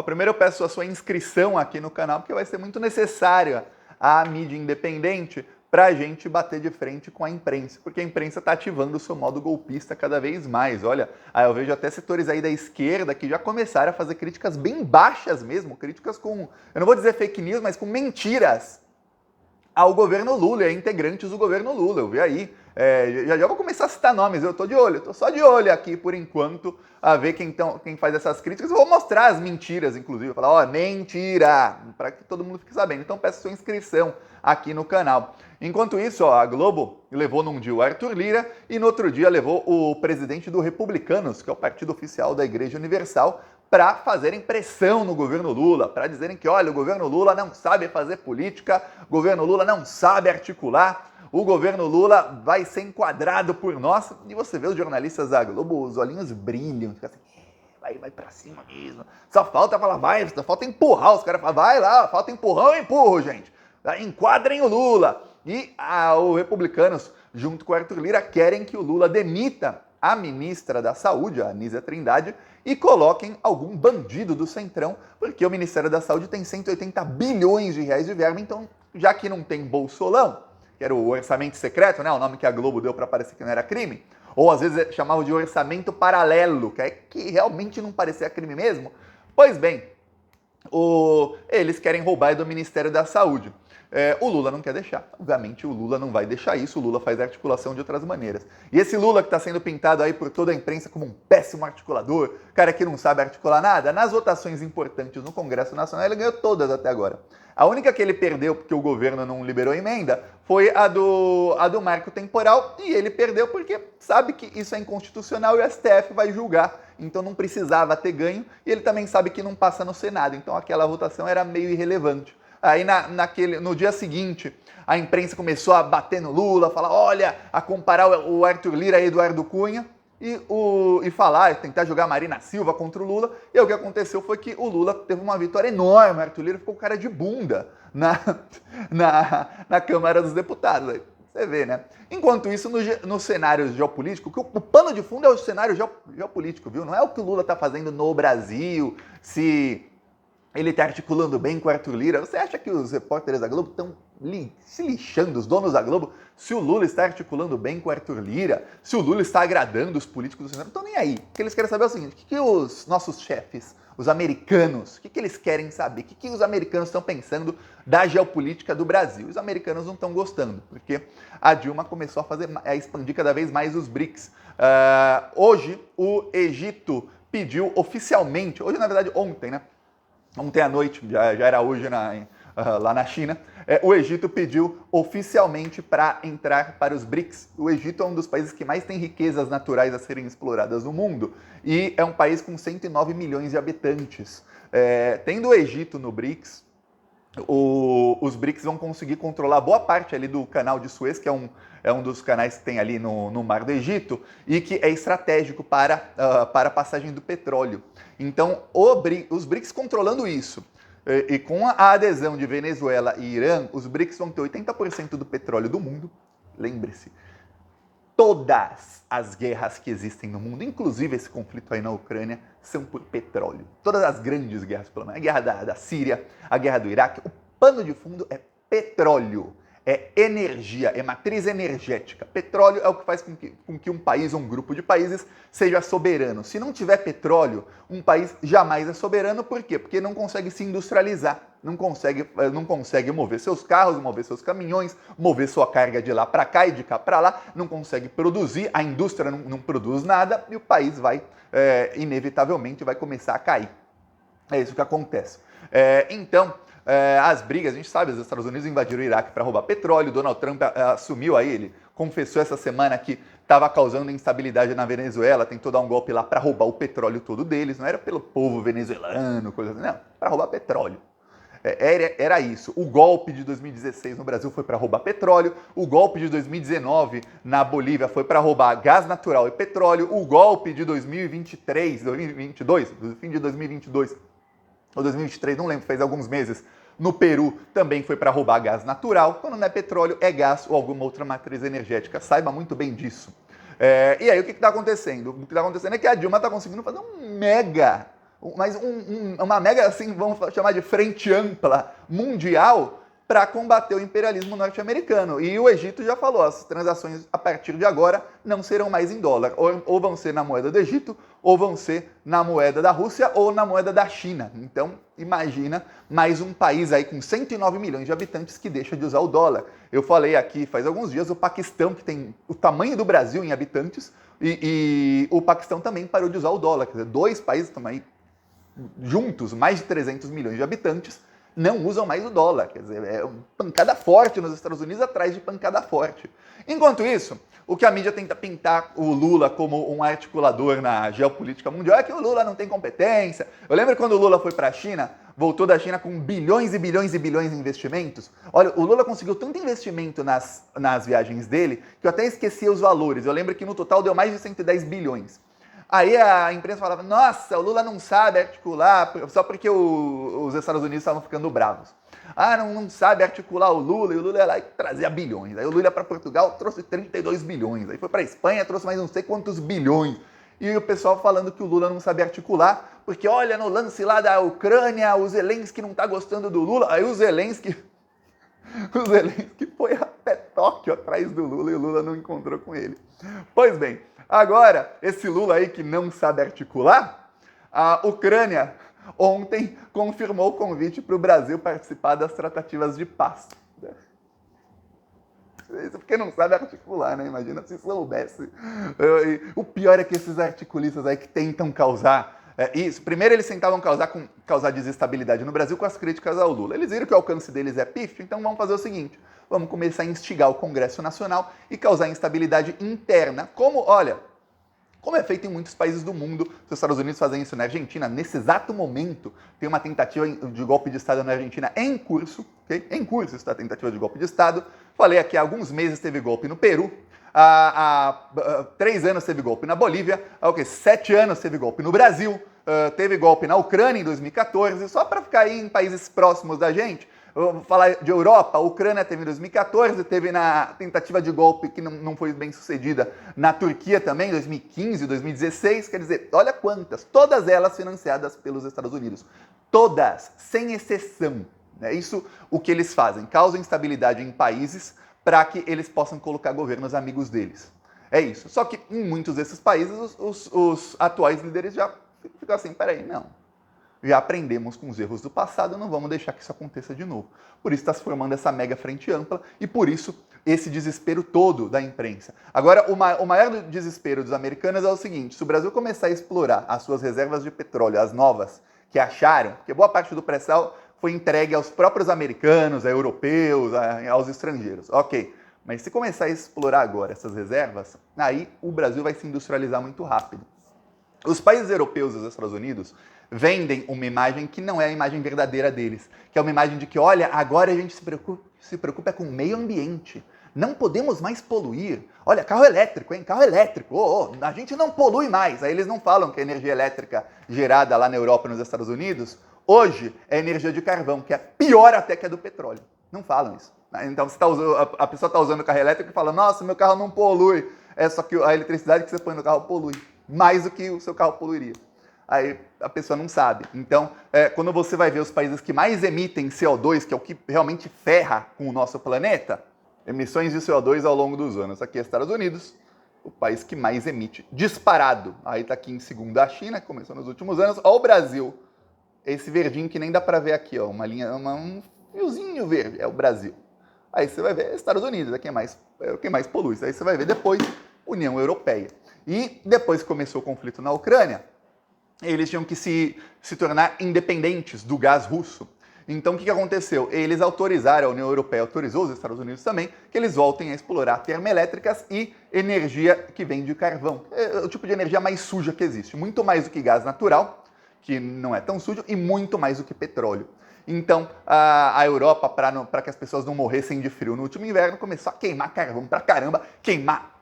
Primeiro eu peço a sua inscrição aqui no canal, porque vai ser muito necessária a mídia independente para a gente bater de frente com a imprensa, porque a imprensa está ativando o seu modo golpista cada vez mais. Olha, eu vejo até setores aí da esquerda que já começaram a fazer críticas bem baixas mesmo, críticas com, eu não vou dizer fake news, mas com mentiras ao governo Lula e a integrantes do governo Lula. Eu vi aí, já vou começar a citar nomes, eu tô de olho, tô só de olho aqui por enquanto, a ver quem faz essas críticas. Eu vou mostrar as mentiras, inclusive, falar, ó, mentira, para que todo mundo fique sabendo. Então peço sua inscrição aqui no canal. Enquanto isso, ó, a Globo levou num dia o Arthur Lira e no outro dia levou o presidente do Republicanos, que é o partido oficial da Igreja Universal, para fazerem pressão no governo Lula, para dizerem que, olha, o governo Lula não sabe fazer política, o governo Lula não sabe articular, o governo Lula vai ser enquadrado por nós. E você vê os jornalistas da Globo, os olhinhos brilham, fica assim, vai pra cima mesmo. Só falta falar, vai, só falta empurrar. Os caras falam, vai lá, falta empurrão, eu empurro, gente. Enquadrem o Lula. E os republicanos, junto com o Arthur Lira, querem que o Lula demita a ministra da Saúde, a Anísia Trindade, e coloquem algum bandido do Centrão, porque o Ministério da Saúde tem 180 bilhões de reais de verba, então, já que não tem bolsolão, que era o orçamento secreto, né, o nome que a Globo deu para parecer que não era crime, ou às vezes chamavam de orçamento paralelo, que realmente não parecia crime mesmo, pois bem, eles querem roubar do Ministério da Saúde. O Lula não quer deixar. Obviamente o Lula não vai deixar isso, o Lula faz articulação de outras maneiras. E esse Lula que está sendo pintado aí por toda a imprensa como um péssimo articulador, cara que não sabe articular nada, nas votações importantes no Congresso Nacional ele ganhou todas até agora. A única que ele perdeu porque o governo não liberou emenda foi a do marco temporal, e ele perdeu porque sabe que isso é inconstitucional e o STF vai julgar, então não precisava ter ganho, e ele também sabe que não passa no Senado, então aquela votação era meio irrelevante. Aí no dia seguinte, a imprensa começou a bater no Lula, falar, olha, a comparar o Arthur Lira e Eduardo Cunha, e falar, tentar jogar Marina Silva contra o Lula. E aí o que aconteceu foi que o Lula teve uma vitória enorme, o Arthur Lira ficou cara de bunda na Câmara dos Deputados. Aí você vê, né? Enquanto isso, no cenário geopolítico, o pano de fundo é o cenário geopolítico, viu? Não é o que o Lula está fazendo no Brasil, se ele está articulando bem com o Arthur Lira. Você acha que os repórteres da Globo estão se lixando, os donos da Globo, se o Lula está articulando bem com o Arthur Lira, se o Lula está agradando os políticos do Senado? Não estão nem aí. O que eles querem saber é o seguinte, o que os nossos chefes, os americanos, o que eles querem saber? O que os americanos estão pensando da geopolítica do Brasil? Os americanos não estão gostando, porque a Dilma começou a expandir cada vez mais os BRICS. Hoje, o Egito pediu oficialmente, hoje na verdade ontem, né? Ontem à noite, já era hoje lá na China, o Egito pediu oficialmente para entrar para os BRICS. O Egito é um dos países que mais tem riquezas naturais a serem exploradas no mundo e é um país com 109 milhões de habitantes. Tendo o Egito no BRICS, os BRICS vão conseguir controlar boa parte ali do canal de Suez, que é um dos canais que tem ali no Mar do Egito, e que é estratégico para a passagem do petróleo. Então, os BRICS controlando isso, e com a adesão de Venezuela e Irã, os BRICS vão ter 80% do petróleo do mundo. Lembre-se, todas as guerras que existem no mundo, inclusive esse conflito aí na Ucrânia, são por petróleo. Todas as grandes guerras, pelo menos. A guerra da Síria, a guerra do Iraque, o pano de fundo é petróleo. É energia, é matriz energética. Petróleo é o que faz com que um país ou um grupo de países seja soberano. Se não tiver petróleo, um país jamais é soberano. Por quê? Porque não consegue se industrializar, não consegue mover seus carros, mover seus caminhões, mover sua carga de lá para cá e de cá para lá, não consegue produzir, a indústria não produz nada e o país inevitavelmente vai começar a cair. É isso que acontece. Então, as brigas, a gente sabe, os Estados Unidos invadiram o Iraque para roubar petróleo, Donald Trump assumiu aí, ele confessou essa semana que estava causando instabilidade na Venezuela, tentou dar um golpe lá para roubar o petróleo todo deles, não era pelo povo venezuelano, coisa assim, não, para roubar petróleo. Era isso. O golpe de 2016 no Brasil foi para roubar petróleo, o golpe de 2019 na Bolívia foi para roubar gás natural e petróleo, o golpe de 2022, do fim de 2022 ou 2023, não lembro, fez alguns meses, no Peru também foi para roubar gás natural. Quando não é petróleo, é gás ou alguma outra matriz energética. Saiba muito bem disso. E aí o que está acontecendo? O que está acontecendo é que a Dilma está conseguindo fazer um mega uma mega, assim, vamos chamar de frente ampla mundial para combater o imperialismo norte-americano. E o Egito já falou, as transações a partir de agora não serão mais em dólar, ou vão ser na moeda do Egito, ou vão ser na moeda da Rússia, ou na moeda da China. Então, imagina mais um país aí com 109 milhões de habitantes que deixa de usar o dólar. Eu falei aqui faz alguns dias, o Paquistão, que tem o tamanho do Brasil em habitantes, e o Paquistão também parou de usar o dólar. Quer dizer, dois países também juntos, mais de 300 milhões de habitantes, não usam mais o dólar. Quer dizer, é pancada forte nos Estados Unidos atrás de pancada forte. Enquanto isso, o que a mídia tenta pintar o Lula como um articulador na geopolítica mundial é que o Lula não tem competência. Eu lembro quando o Lula foi para a China, voltou da China com bilhões e bilhões e bilhões em investimentos. Olha, o Lula conseguiu tanto investimento nas viagens dele que eu até esqueci os valores. Eu lembro que no total deu mais de 110 bilhões. Aí a imprensa falava, nossa, o Lula não sabe articular, só porque os Estados Unidos estavam ficando bravos. Ah, não sabe articular o Lula, e o Lula ia lá e trazia bilhões. Aí o Lula ia para Portugal, trouxe 32 bilhões. Aí foi para a Espanha, trouxe mais não sei quantos bilhões. E o pessoal falando que o Lula não sabe articular, porque olha, no lance lá da Ucrânia, o Zelensky não tá gostando do Lula. Aí o Zelensky foi até Tóquio atrás do Lula e o Lula não encontrou com ele. Pois bem, agora, esse Lula aí que não sabe articular, a Ucrânia ontem confirmou o convite para o Brasil participar das tratativas de paz. Isso porque não sabe articular, né? Imagina se soubesse. O pior é que esses articulistas aí que tentam causar isso. Primeiro eles tentavam causar desestabilidade no Brasil com as críticas ao Lula. Eles viram que o alcance deles é pífio, então vamos fazer o seguinte. Vamos começar a instigar o Congresso Nacional e causar instabilidade interna. Como é feito em muitos países do mundo. Os Estados Unidos fazem isso na Argentina. Nesse exato momento, tem uma tentativa de golpe de Estado na Argentina em curso. Okay? Em curso está a tentativa de golpe de Estado. Falei aqui, há alguns meses teve golpe no Peru. Há 3 anos teve golpe na Bolívia. Há 7 anos teve golpe no Brasil. Teve golpe na Ucrânia em 2014. Só para ficar aí em países próximos da gente. Eu vou falar de Europa, a Ucrânia teve em 2014, teve na tentativa de golpe que não foi bem sucedida na Turquia também, em 2015, 2016, quer dizer, olha quantas, todas elas financiadas pelos Estados Unidos. Todas, sem exceção. É isso o que eles fazem, causam instabilidade em países para que eles possam colocar governos amigos deles. É isso. Só que em muitos desses países, os atuais líderes já ficam assim, peraí, não. Já aprendemos com os erros do passado, não vamos deixar que isso aconteça de novo. Por isso está se formando essa mega frente ampla e por isso esse desespero todo da imprensa. Agora, o maior desespero dos americanos é o seguinte, se o Brasil começar a explorar as suas reservas de petróleo, as novas, que acharam, porque boa parte do pré-sal foi entregue aos próprios americanos, a europeus, aos estrangeiros. Ok, mas se começar a explorar agora essas reservas, aí o Brasil vai se industrializar muito rápido. Os países europeus e os Estados Unidos vendem uma imagem que não é a imagem verdadeira deles, que é uma imagem de que, olha, agora a gente se preocupa com o meio ambiente, não podemos mais poluir. Olha, carro elétrico, hein? Carro elétrico, a gente não polui mais. Aí eles não falam que a energia elétrica gerada lá na Europa e nos Estados Unidos, hoje é energia de carvão, que é pior até que a do petróleo. Não falam isso. Então a pessoa está usando carro elétrico e fala, nossa, meu carro não polui. É só que a eletricidade que você põe no carro polui, mais do que o seu carro poluiria. Aí a pessoa não sabe. Então, quando você vai ver os países que mais emitem CO2, que é o que realmente ferra com o nosso planeta, emissões de CO2 ao longo dos anos. Aqui é Estados Unidos, o país que mais emite, disparado. Aí está aqui em segundo a China, que começou nos últimos anos. Olha o Brasil, esse verdinho que nem dá para ver aqui, ó, uma linha, um fiozinho verde, é o Brasil. Aí você vai ver Estados Unidos, é quem mais polui. Aí você vai ver depois União Europeia. E depois que começou o conflito na Ucrânia, eles tinham que se tornar independentes do gás russo. Então, o que aconteceu? Eles autorizaram, a União Europeia autorizou, os Estados Unidos também, que eles voltem a explorar termoelétricas e energia que vem de carvão. É o tipo de energia mais suja que existe. Muito mais do que gás natural, que não é tão sujo, e muito mais do que petróleo. Então, a Europa, para que as pessoas não morressem de frio no último inverno, começou a queimar carvão pra caramba, queimar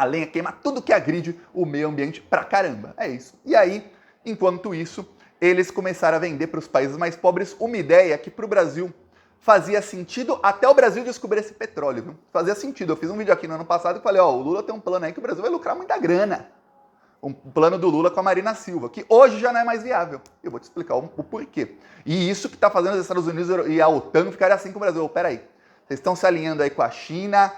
lenha, queimar tudo que agride o meio ambiente pra caramba. É isso. E aí, enquanto isso, eles começaram a vender para os países mais pobres uma ideia que para o Brasil fazia sentido até o Brasil descobrir esse petróleo, viu? Fazia sentido. Eu fiz um vídeo aqui no ano passado e falei, ó, o Lula tem um plano aí que o Brasil vai lucrar muita grana. Um plano do Lula com a Marina Silva, que hoje já não é mais viável. Eu vou te explicar o porquê. E isso que está fazendo os Estados Unidos e a OTAN ficarem assim com o Brasil. Peraí, vocês estão se alinhando aí com a China,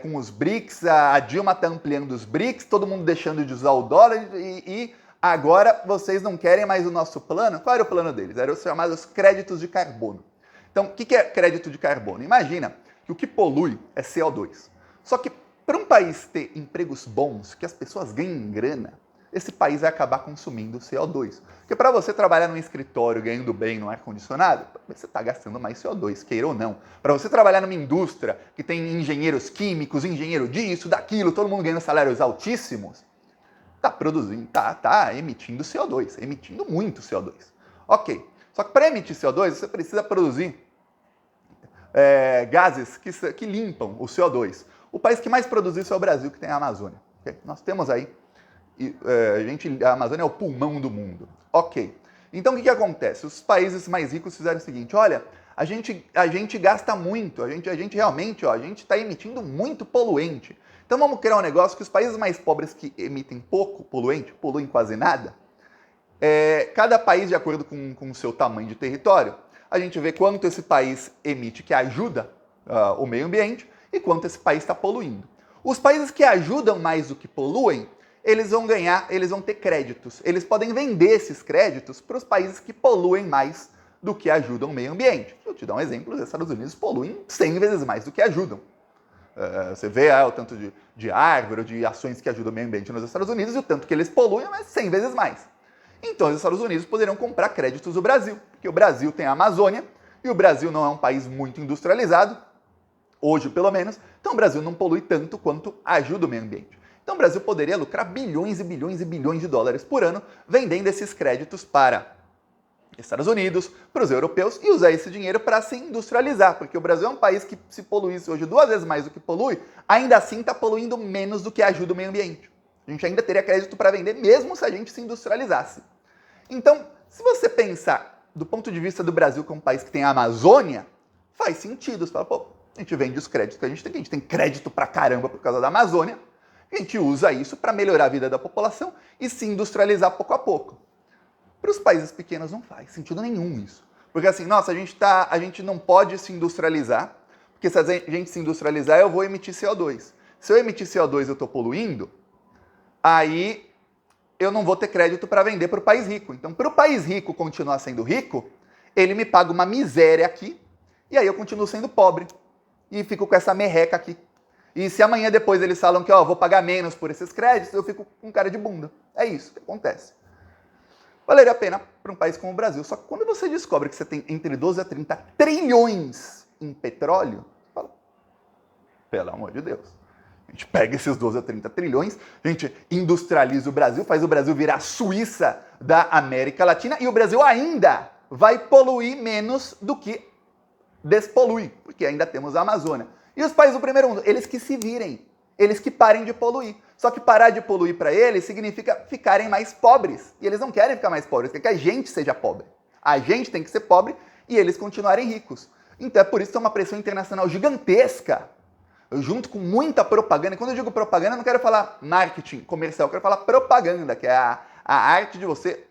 com os BRICS, a Dilma está ampliando os BRICS, todo mundo deixando de usar o dólar e agora vocês não querem mais o nosso plano? Qual era o plano deles? Eram os chamados créditos de carbono. Então, o que é crédito de carbono? Imagina que o que polui é CO2. Só que para um país ter empregos bons, que as pessoas ganhem grana, esse país vai acabar consumindo CO2. Porque para você trabalhar num escritório ganhando bem no ar-condicionado, você está gastando mais CO2, queira ou não. Para você trabalhar numa indústria que tem engenheiros químicos, engenheiro disso, daquilo, todo mundo ganhando salários altíssimos, está produzindo, está emitindo CO2, emitindo muito CO2. Ok, só que para emitir CO2 você precisa produzir gases que limpam o CO2. O país que mais produz isso é o Brasil, que tem a Amazônia. Okay? Nós temos aí, a Amazônia é o pulmão do mundo. Ok. Então o que acontece? Os países mais ricos fizeram o seguinte: olha, a gente gasta muito, a gente realmente, a gente está emitindo muito poluente. Então vamos criar um negócio que os países mais pobres que emitem pouco poluente, poluem quase nada, cada país de acordo com o seu tamanho de território, a gente vê quanto esse país emite que ajuda o meio ambiente e quanto esse país está poluindo. Os países que ajudam mais do que poluem, eles vão ter créditos. Eles podem vender esses créditos para os países que poluem mais do que ajudam o meio ambiente. Deixa eu te dar um exemplo: os Estados Unidos poluem 100 vezes mais do que ajudam. Você vê o tanto de árvore, de ações que ajudam o meio ambiente nos Estados Unidos e o tanto que eles poluem é 100 vezes mais. Então os Estados Unidos poderiam comprar créditos do Brasil, porque o Brasil tem a Amazônia e o Brasil não é um país muito industrializado, hoje pelo menos, então o Brasil não polui tanto quanto ajuda o meio ambiente. Então o Brasil poderia lucrar bilhões e bilhões e bilhões de dólares por ano vendendo esses créditos para Estados Unidos, para os europeus e usar esse dinheiro para se industrializar, porque o Brasil é um país que, se poluísse hoje 2 vezes mais do que polui, ainda assim está poluindo menos do que ajuda o meio ambiente. A gente ainda teria crédito para vender mesmo se a gente se industrializasse. Então, se você pensar do ponto de vista do Brasil como um país que tem a Amazônia, faz sentido. Você fala, pô, a gente vende os créditos que a gente tem crédito pra caramba por causa da Amazônia, a gente usa isso para melhorar a vida da população e se industrializar pouco a pouco. Para os países pequenos não faz sentido nenhum isso. Porque assim, nossa, a gente não pode se industrializar, porque se a gente se industrializar eu vou emitir CO2. Se eu emitir CO2 eu estou poluindo, aí eu não vou ter crédito para vender para o país rico. Então, para o país rico continuar sendo rico, ele me paga uma miséria aqui, e aí eu continuo sendo pobre. E fico com essa merreca aqui. E se amanhã depois eles falam que vou pagar menos por esses créditos, eu fico com cara de bunda. É isso que acontece. Valeria a pena para um país como o Brasil. Só que quando você descobre que você tem entre 12 a 30 trilhões em petróleo, você fala, pelo amor de Deus. A gente pega esses 12 a 30 trilhões, a gente industrializa o Brasil, faz o Brasil virar a Suíça da América Latina e o Brasil ainda vai poluir menos do que despolui, porque ainda temos a Amazônia. E os países do primeiro mundo, eles que se virem, eles que parem de poluir. Só que parar de poluir para eles significa ficarem mais pobres. E eles não querem ficar mais pobres, querem que a gente seja pobre. A gente tem que ser pobre e eles continuarem ricos. Então é por isso que tem uma pressão internacional gigantesca, junto com muita propaganda. E quando eu digo propaganda, eu não quero falar marketing comercial, eu quero falar propaganda, que é a arte de você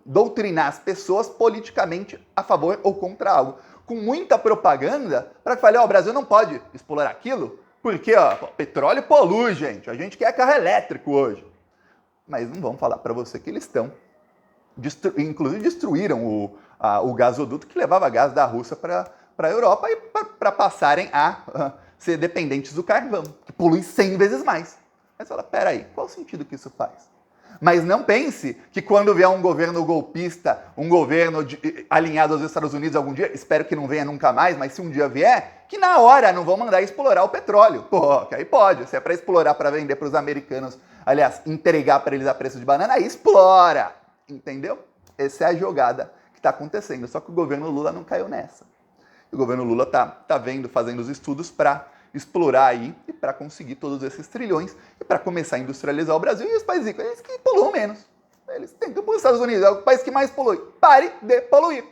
doutrinar as pessoas politicamente a favor ou contra algo. Com muita propaganda, para que fale, o Brasil não pode explorar aquilo, porque petróleo polui, gente. A gente quer carro elétrico hoje. Mas não vão falar para você que eles estão, inclusive destruíram o gasoduto que levava gás da Rússia para a Europa e para passarem a ser dependentes do carvão, que polui 100 vezes mais. Aí você fala, peraí, qual o sentido que isso faz? Mas não pense que quando vier um governo golpista, um governo alinhado aos Estados Unidos algum dia, espero que não venha nunca mais, mas se um dia vier, que na hora não vão mandar explorar o petróleo. Pô, que aí pode. Se é para explorar, para vender para os americanos, aliás, entregar para eles a preço de banana, aí explora. Entendeu? Essa é a jogada que está acontecendo. Só que o governo Lula não caiu nessa. O governo Lula tá fazendo os estudos para explorar aí e para conseguir todos esses trilhões e para começar a industrializar o Brasil e os países ricos, eles que poluam menos. Eles têm que ir para os Estados Unidos, é o país que mais polui. Pare de poluir.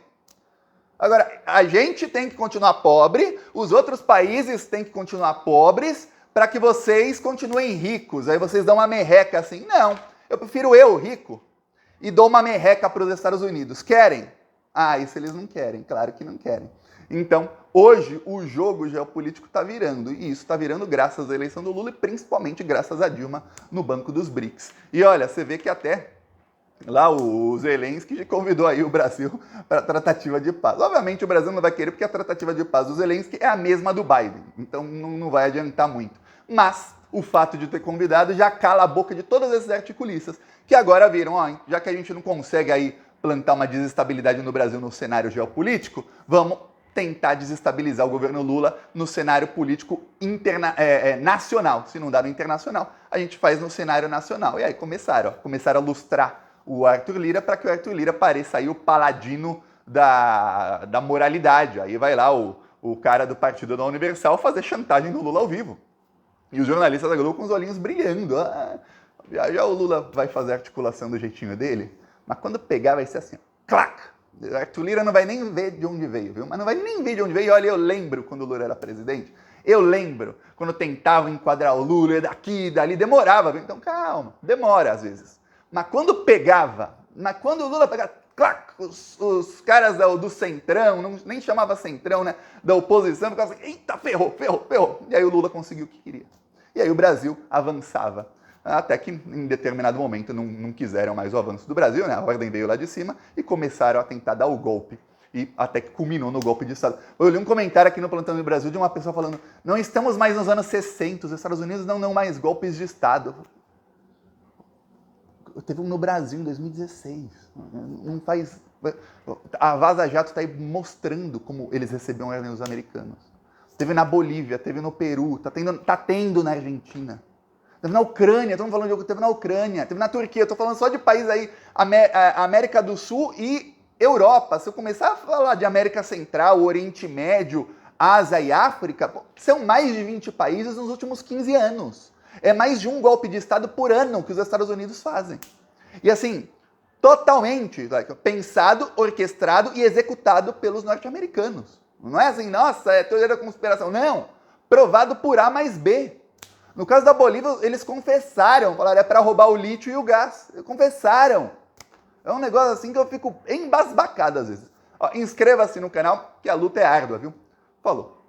Agora, a gente tem que continuar pobre, os outros países têm que continuar pobres para que vocês continuem ricos. Aí vocês dão uma merreca assim. Não, Eu prefiro eu, rico, e dou uma merreca para os Estados Unidos. Querem? Ah, isso eles não querem, claro que não querem. Então, hoje, o jogo geopolítico está virando, e isso está virando graças à eleição do Lula e principalmente graças a Dilma no Banco dos BRICS. E olha, você vê que até lá o Zelensky convidou aí o Brasil para a tratativa de paz. Obviamente o Brasil não vai querer porque a tratativa de paz do Zelensky é a mesma do Biden, então não vai adiantar muito. Mas o fato de ter convidado já cala a boca de todos esses articulistas que agora viram, ó, já que a gente não consegue aí plantar uma desestabilidade no Brasil no cenário geopolítico, vamos tentar desestabilizar o governo Lula no cenário político nacional. Se não dá no internacional, a gente faz no cenário nacional. E aí começaram a lustrar o Arthur Lira para que o Arthur Lira pareça aí o paladino da moralidade. Aí vai lá o cara do Partido da Universal fazer chantagem no Lula ao vivo. E os jornalistas da Globo com os olhinhos brilhando. Já o Lula vai fazer a articulação do jeitinho dele, mas quando pegar vai ser assim, clac! O Arthur Lira não vai nem ver de onde veio, viu? Mas não vai nem ver de onde veio. E olha, eu lembro quando o Lula era presidente. Eu lembro quando tentavam enquadrar o Lula daqui, dali, demorava. Então, calma, demora às vezes. Mas quando o Lula pegava, clac, os caras do Centrão, nem chamava Centrão, né? Da oposição, ficavam assim, eita, ferrou. E aí o Lula conseguiu o que queria. E aí o Brasil avançava. Até que, em determinado momento, não quiseram mais o avanço do Brasil, né? A ordem veio lá de cima e começaram a tentar dar o golpe. E até que culminou no golpe de Estado. Eu li um comentário aqui no Plantão do Brasil de uma pessoa falando, não estamos mais nos anos 60, os Estados Unidos não dão mais golpes de Estado. Teve um no Brasil em 2016. Não faz... A Vaza Jato está aí mostrando como eles recebiam ordem dos americanos. Teve na Bolívia, teve no Peru, tá tendo na Argentina. Teve na Ucrânia, estamos falando de teve na Ucrânia, teve na Turquia, estou falando só de países aí, América do Sul e Europa. Se eu começar a falar de América Central, Oriente Médio, Ásia e África, são mais de 20 países nos últimos 15 anos. É mais de um golpe de Estado por ano que os Estados Unidos fazem. E assim, totalmente pensado, orquestrado e executado pelos norte-americanos. Não é assim, nossa, é teoria da conspiração. Não, provado por A mais B. No caso da Bolívia, eles confessaram, falaram, é para roubar o lítio e o gás. Confessaram. É um negócio assim que eu fico embasbacado às vezes. Inscreva-se no canal, que a luta é árdua, viu? Falou.